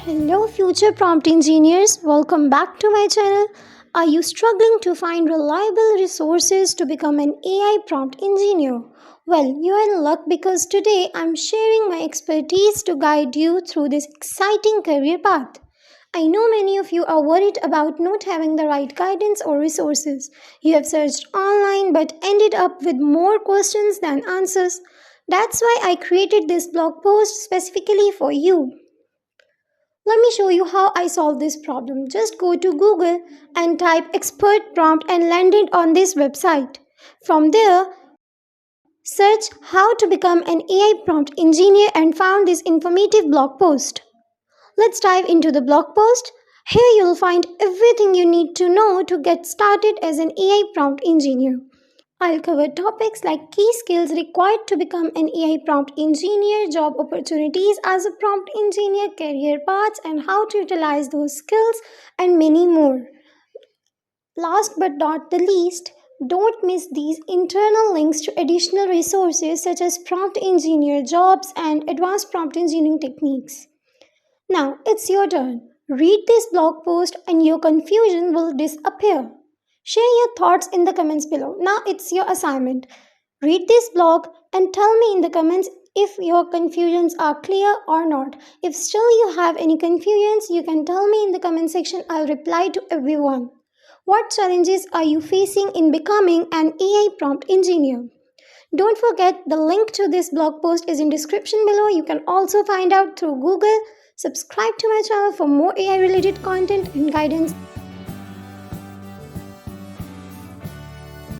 Hello, future prompt engineers. Welcome back to my channel. Are you struggling to find reliable resources to become an AI prompt engineer? Well, you are in luck because today I'm sharing my expertise to guide you through this exciting career path. I know many of you are worried about not having the right guidance or resources. You have searched online but ended up with more questions than answers. That's why I created this blog post specifically for you. Let me show you how I solve this problem. Just go to Google and type expert prompt and land it on this website. From there, search how to become an AI prompt engineer and found this informative blog post. Let's dive into the blog post. Here you'll find everything you need to know to get started as an AI prompt engineer. I'll cover topics like key skills required to become an AI prompt engineer, job opportunities as a prompt engineer, career paths, and how to utilize those skills, and many more. Last but not the least, don't miss these internal links to additional resources such as prompt engineer jobs and advanced prompt engineering techniques. Now it's your turn. Read this blog post and your confusion will disappear. Share your thoughts in the comments below. Now it's your assignment. Read this blog and tell me in the comments if your confusions are clear or not. If still you have any confusions, you can tell me in the comment section. I'll reply to everyone. What challenges are you facing in becoming an AI prompt engineer? Don't forget the link to this blog post is in description below. You can also find out through Google. Subscribe to my channel for more AI related content and guidance.